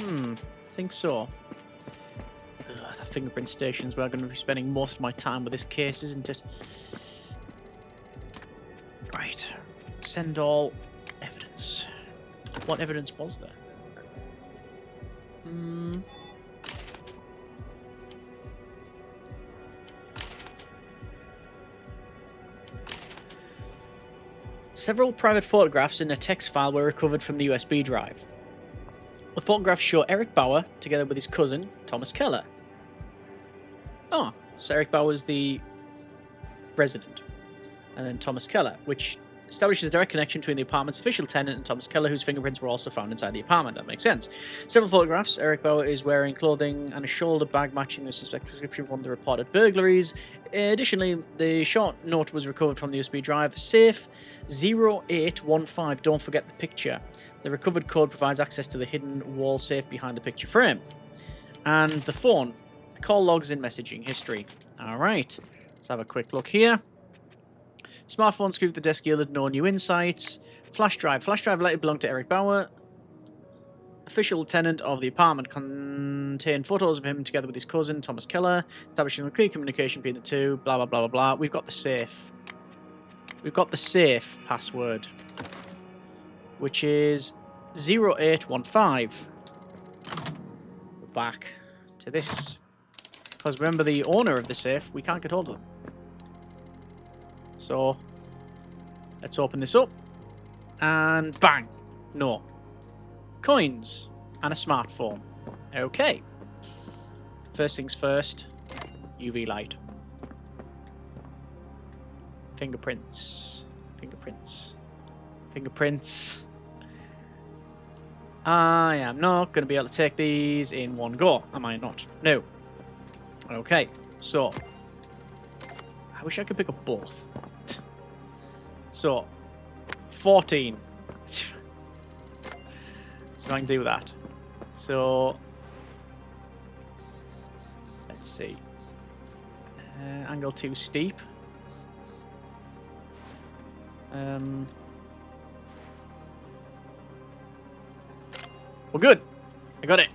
I think so. The fingerprint station's where I'm going to be spending most of my time with this case, isn't it? Right. Send all evidence. What evidence was there? Several private photographs in a text file were recovered from the USB drive. The photographs show Eric Bauer together with his cousin, Thomas Keller. Oh, so Eric Bauer is the resident. And then Thomas Keller, which establishes a direct connection between the apartment's official tenant and Thomas Keller, whose fingerprints were also found inside the apartment. That makes sense. Several photographs. Eric Bauer is wearing clothing and a shoulder bag matching the suspect's description from the reported burglaries. Additionally, the short note was recovered from the USB drive. Safe 0815. Don't forget the picture. The recovered code provides access to the hidden wall safe behind the picture frame. And the phone. Call logs in messaging history. Alright. Let's have a quick look here. Smartphone scooped the desk yielded no new insights. Flash drive. Flash drive likely belonged to Eric Bauer. Official tenant of the apartment contained photos of him together with his cousin, Thomas Keller, establishing a clear communication between the two, blah, blah, blah, blah, blah. We've got the safe. We've got the safe password, which is 0815. We're back to this. Because remember, the owner of the safe, we can't get hold of them. So, let's open this up. And bang! No. Coins. And a smartphone. Okay. First things first. UV light. Fingerprints. Fingerprints. Fingerprints. I am not going to be able to take these in one go. Am I not? No. Okay. So. I wish I could pick up both. So, 14. So I can do that. So, let's see. Angle too steep. We're good. I got it.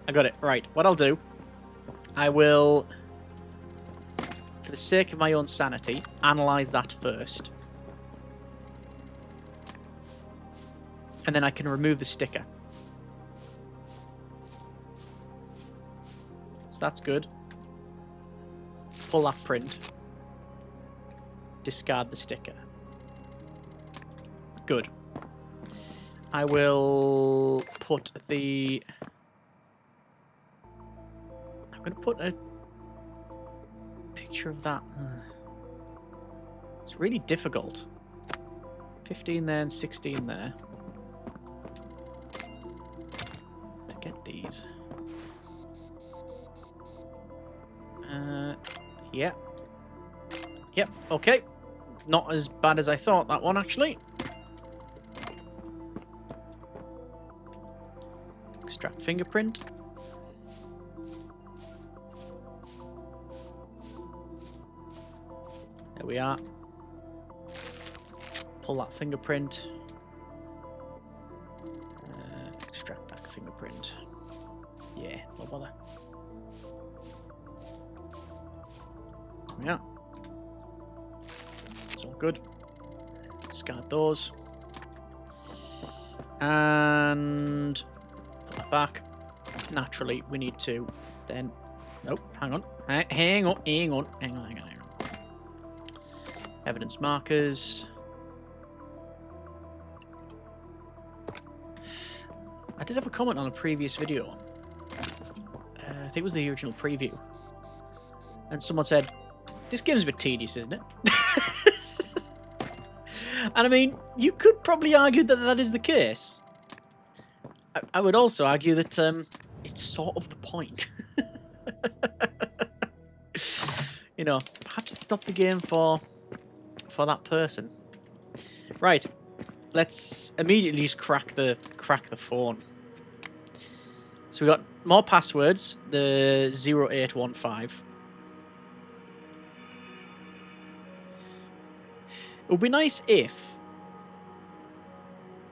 I got it. Right. What I'll do, I will, for the sake of my own sanity, analyze that first. And then I can remove the sticker. So that's good. Pull that print. Discard the sticker. Good. I will put the... I'm going to put a picture of that. It's really difficult. 15 there and 16 there. To get these. Yeah. Yep, okay. Not as bad as I thought, that one, actually. Extract fingerprint. There we are. Pull that fingerprint. Extract that fingerprint. Yeah, no bother. There we are. It's all good. Discard those. And put that back. Naturally, we need to then... Nope, hang on. Hang on. Evidence markers. I did have a comment on a previous video. I think it was the original preview. And someone said, this game's a bit tedious, isn't it? And I mean, you could probably argue that that is the case. I would also argue that it's sort of the point. You know, perhaps it's not the game for that person. Right. Let's immediately just crack the phone. So we got more passwords, the 0815. It would be nice if,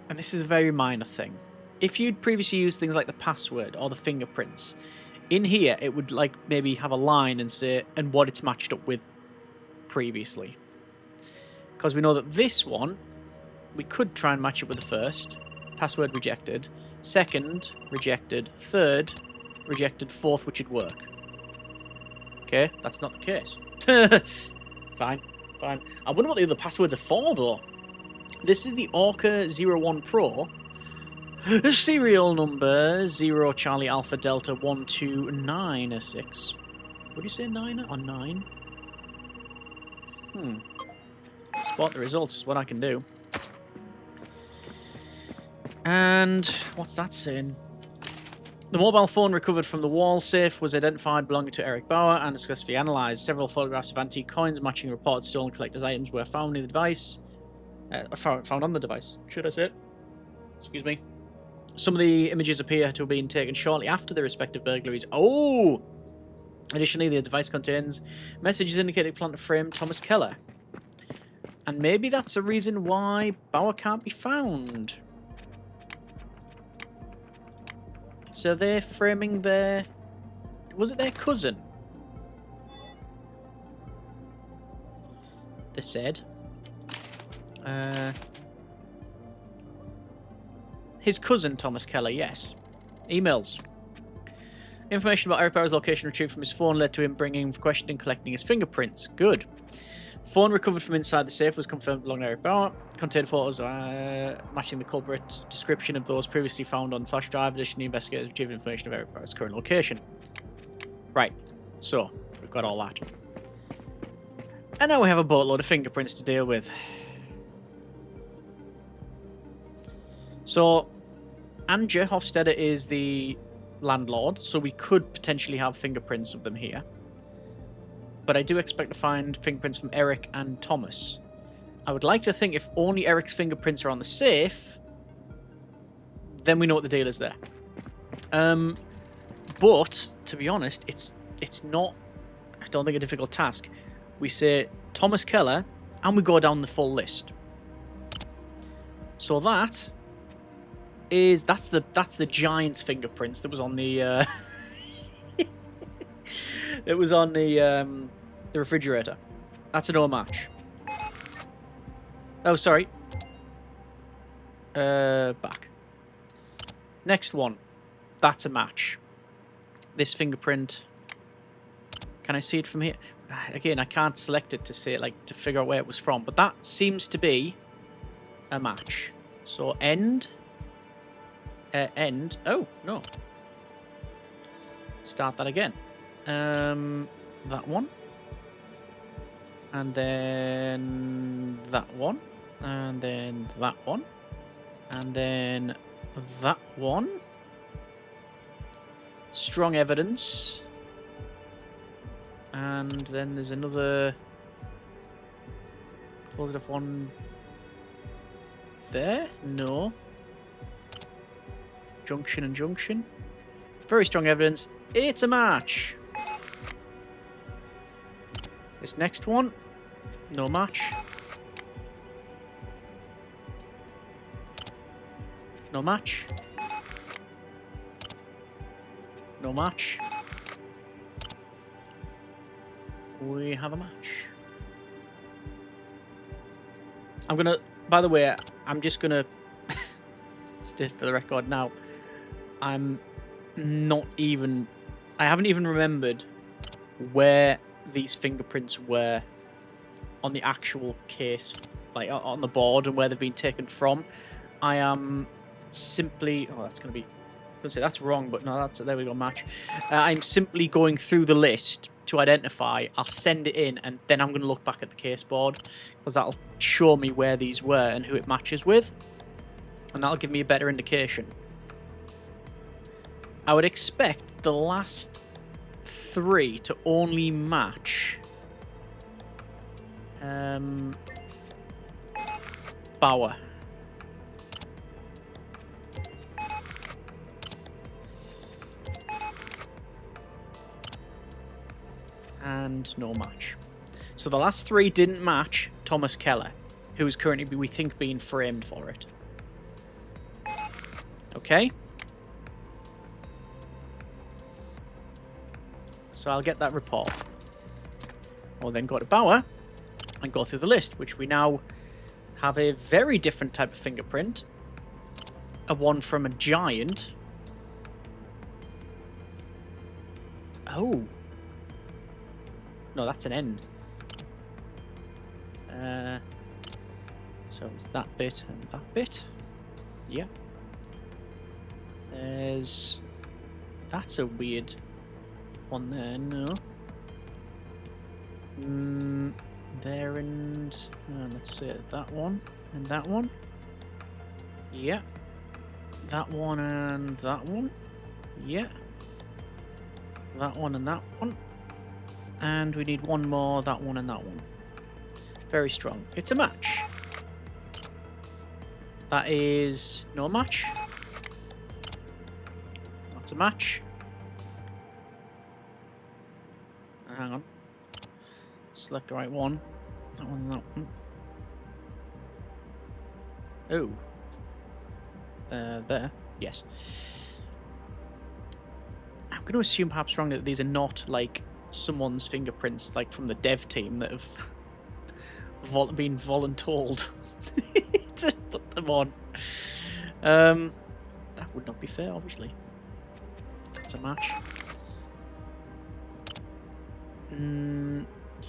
and this is a very minor thing, if you'd previously used things like the password or the fingerprints, in here it would like maybe have a line and say, and what it's matched up with previously. Because we know that this one, we could try and match it with the first. Password rejected. Second, rejected. Third, rejected. Fourth, which would work. Okay, that's not the case. Fine. I wonder what the other passwords are for, though. This is the Orca 01 Pro. Serial number 0 Charlie Alpha Delta 12906. What do you say, 9 or 9? Spot the results is what I can do. And what's that saying? The mobile phone recovered from the wall safe was identified belonging to Eric Bauer and successfully analysed. Several photographs of antique coins matching reported stolen collector's items were found in the device. Found on the device, should I say? Excuse me. Some of the images appear to have been taken shortly after the respective burglaries. Oh! Additionally, the device contains messages indicating plan to frame Thomas Keller. And maybe that's a reason why Bauer can't be found. So they're framing their... Was it their cousin? They said. His cousin, Thomas Keller, yes. Emails. Information about Eric Bauer's location retrieved from his phone led to him bringing him for questioning and collecting his fingerprints. Good. The phone recovered from inside the safe was confirmed belonging to Eric Bauer. Contained photos matching the culprit description of those previously found on the flash drive. Additionally, investigators retrieved information of Eric Bauer's current location. Right. So, we've got all that. And now we have a boatload of fingerprints to deal with. So, Anja Hofstede is the landlord, so we could potentially have fingerprints of them here. But I do expect to find fingerprints from Eric and Thomas. I would like to think if only Eric's fingerprints are on the safe, then we know what the deal is there. But, to be honest, it's not, I don't think, a difficult task. We say Thomas Keller, and we go down the full list. So that's the giant's fingerprints that was on the that was on the refrigerator. That's a no match. Oh, sorry. Back. Next one. That's a match. This fingerprint. Can I see it from here? Again, I can't select it to see it, like, to figure out where it was from, but that seems to be a match. So end. End. Oh, no. Start that again. That one. And then that one. And then that one. And then that one. Strong evidence. And then there's another positive one there. No. Junction and junction. Very strong evidence. It's a match. This next one. No match. No match. No match. We have a match. I'm gonna, by the way, I'm just gonna state for the record now, I'm not even, I haven't even remembered where these fingerprints were on the actual case, like on the board, and where they've been taken from. I am simply, oh, that's going to be, I was going to say that's wrong, but no, that's, there we go, match. I'm simply going through the list to identify. I'll send it in, and then I'm going to look back at the case board, because that'll show me where these were and who it matches with, and that'll give me a better indication. I would expect the last three to only match Bauer. And no match. So the last three didn't match Thomas Keller, who is currently, we think, being framed for it. Okay? So I'll get that report. I'll then go to Bauer and go through the list, which we now have a very different type of fingerprint. A one from a giant. Oh. No, that's an end. So it's that bit and that bit. Yeah. There's... That's a weird one there, no. there and let's say that one and that one. Yeah. That one and that one. Yeah. That one and that one. And we need one more, that one and that one. Very strong. It's a match. That is no match. That's a match. Hang on. Select the right one. That one and that one. Oh. There. Yes. I'm going to assume perhaps strongly that these are not like someone's fingerprints, like from the dev team that have been voluntold to put them on. That would not be fair, obviously. That's a match.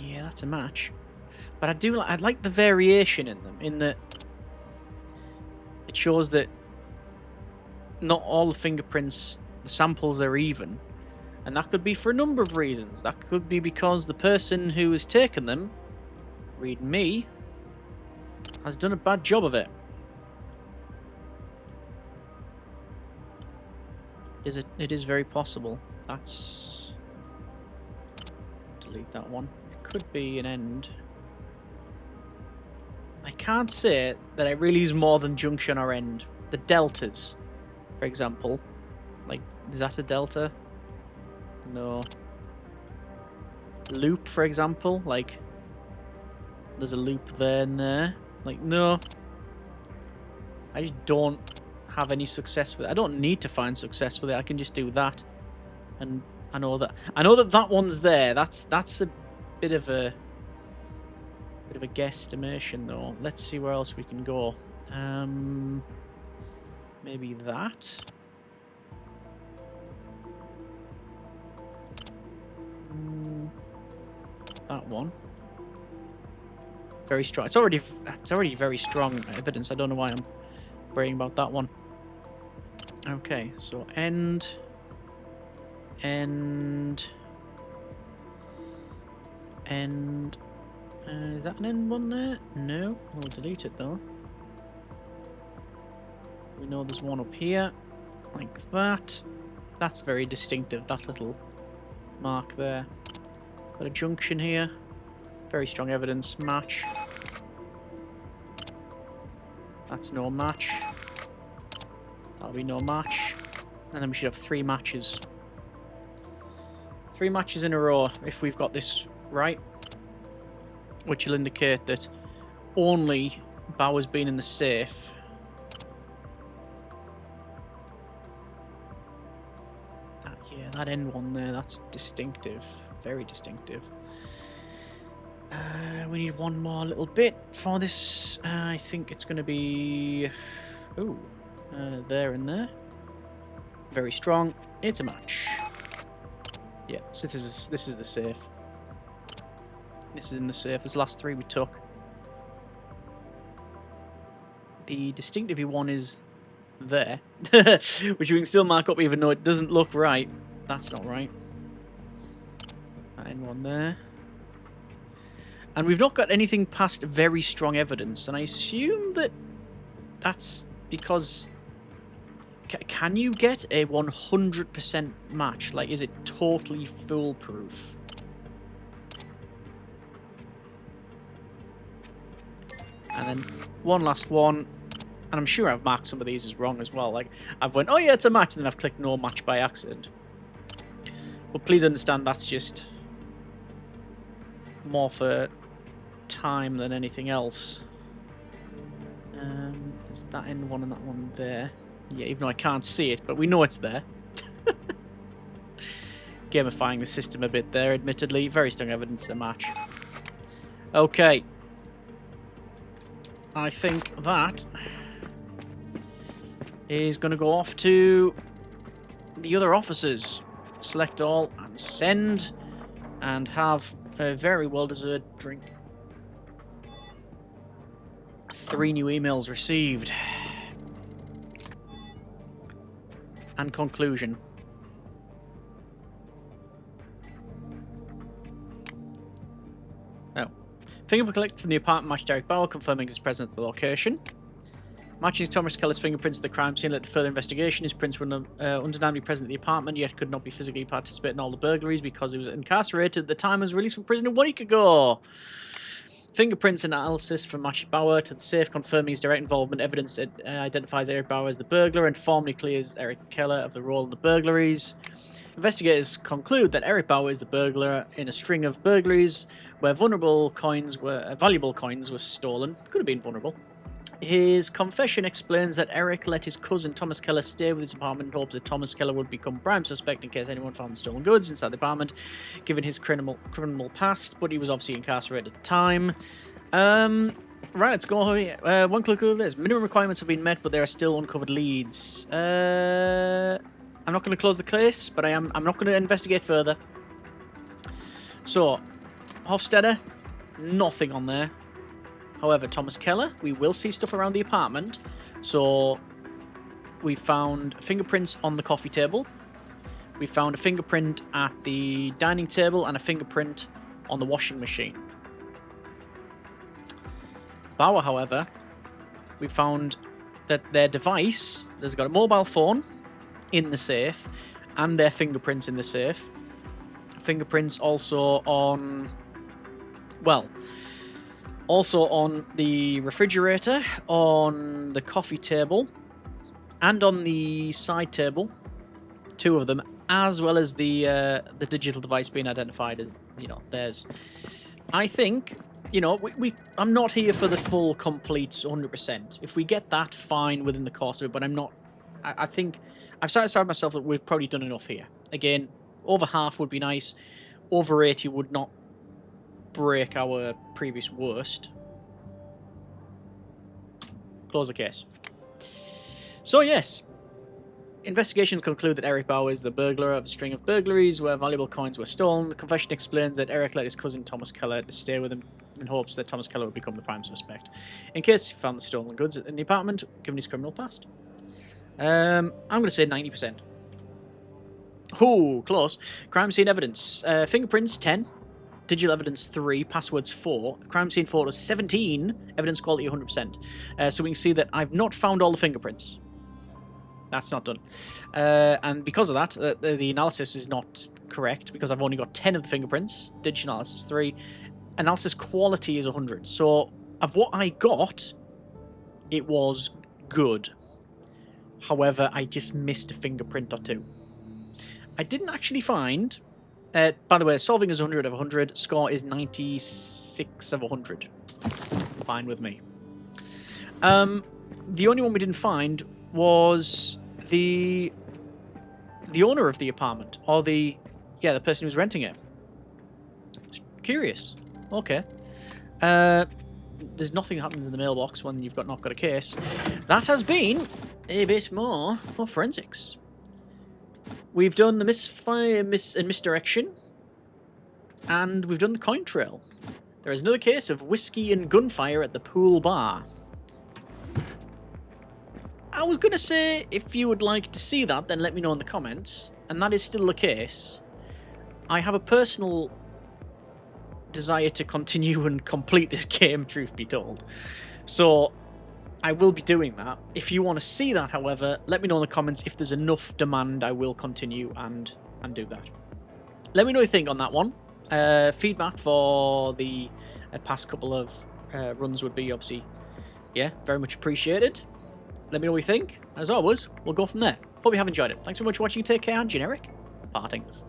Yeah, that's a match. But I'd like the variation in them, in that it shows that not all the fingerprints, the samples are even. And that could be for a number of reasons. That could be because the person who has taken them, read me, has done a bad job of it. It is very possible. That's... delete that one. It could be an end. I can't say that it really is more than junction or end. The deltas, for example. Like, is that a delta? No. Loop, for example. Like, there's a loop there and there. Like, no. I just don't have any success with it. I don't need to find success with it. I can just do that. And I know that that one's there. That's a bit of a guesstimation though. Let's see where else we can go. Maybe that. That one. Very strong. It's already very strong evidence. I don't know why I'm worrying about that one. Okay, so end. Is that an end one there? No. We'll delete it though. We know there's one up here, like that. That's very distinctive. That little mark there. Got a junction here. Very strong evidence. Match. That's no match. That'll be no match. And then we should have 3 matches. 3 matches in a row if we've got this right. Which will indicate that only Bauer's been in the safe. That end one there, that's distinctive. Very distinctive. We need one more little bit for this. I think it's going to be... ooh. There and there. Very strong. It's a match. Yeah, so this is the safe. This is in the safe. This last 3 we took. The distinctive one is there. Which we can still mark up even though it doesn't look right. That's not right. That end one there. And we've not got anything past very strong evidence. And I assume that that's because... can you get a 100% match? Like, is it totally foolproof? And then one last one. And I'm sure I've marked some of these as wrong as well. Like, I've went, oh yeah, it's a match. And then I've clicked no match by accident. But please understand that's just more for time than anything else. There's that end one and that one there. Yeah, even though I can't see it, but we know it's there. Gamifying the system a bit there, admittedly. Very strong evidence of a match. Okay. I think that is going to go off to the other officers. Select all and send, and have a very well-deserved drink. 3 new emails received. And conclusion. Oh, Fingerprint collected from the apartment matched Eric Bauer, confirming his presence at the location. Matching Thomas Keller's fingerprints to the crime scene led to further investigation. His prints were undeniably present at the apartment, yet could not be physically participate in all the burglaries because he was incarcerated at the time and was released from prison 1 week ago. Fingerprints analysis from matched Bauer to the safe, confirming his direct involvement. Evidence identifies Eric Bauer as the burglar and formally clears Eric Keller of the role in the burglaries. Investigators conclude that Eric Bauer is the burglar in a string of burglaries where valuable coins were stolen. Could have been vulnerable. His confession explains that Eric let his cousin Thomas Keller stay with his apartment in hopes that Thomas Keller would become prime suspect in case anyone found the stolen goods inside the apartment, given his criminal past, but he was obviously incarcerated at the time. Right, let's go here. One click over this. Minimum requirements have been met, but there are still uncovered leads. I'm not going to close the case, but I'm not going to investigate further. So, Hofstadter, nothing on there. However, Thomas Keller, we will see stuff around the apartment. So, we found fingerprints on the coffee table. We found a fingerprint at the dining table and a fingerprint on the washing machine. Bauer, however, we found that their device, there's got a mobile phone in the safe and their fingerprints in the safe. Fingerprints also on, well, also on the refrigerator, on the coffee table, and on the side table, 2 of them, as well as the digital device being identified as, you know, theirs. I think, you know, I'm not here for the full completes 100%. If we get that, fine within the course of it, but I'm not. I think I've satisfied myself that we've probably done enough here. Again, over half would be nice. Over 80 would not break our previous worst. Close the case. So yes, investigations conclude that Eric Bauer is the burglar of a string of burglaries where valuable coins were stolen. The confession explains that Eric let his cousin Thomas Keller to stay with him in hopes that Thomas Keller would become the prime suspect in case he found the stolen goods in the apartment, given his criminal past. I'm going to say 90%. Ooh, close. Crime scene evidence. Fingerprints, 10. Digital evidence, 3. Passwords, 4. Crime scene photos, 17. Evidence quality, 100%. So we can see that I've not found all the fingerprints. That's not done. And because of that, the analysis is not correct, because I've only got 10 of the fingerprints. Digital analysis, 3. Analysis quality is 100. So, of what I got, it was good. However, I just missed a fingerprint or 2. I didn't actually find... by the way, solving is 100 of 100. Score is 96 of 100. Fine with me. The only one we didn't find was the owner of the apartment, or the person who was renting it. Curious. Okay. There's nothing happens in the mailbox when you've not got a case. That has been a bit more forensics. We've done the misdirection, and we've done the coin trail. There is another case of whiskey and gunfire at the pool bar. I was going to say, if you would like to see that, then let me know in the comments. And that is still the case. I have a personal desire to continue and complete this game, truth be told. So, I will be doing that. If you want to see that, however, let me know in the comments. If there's enough demand, I will continue and do that. Let me know what you think on that one. Feedback for the past couple of runs would be, obviously, yeah, very much appreciated. Let me know what you think. As always, we'll go from there. Hope you have enjoyed it. Thanks so much for watching. Take care, and generic partings.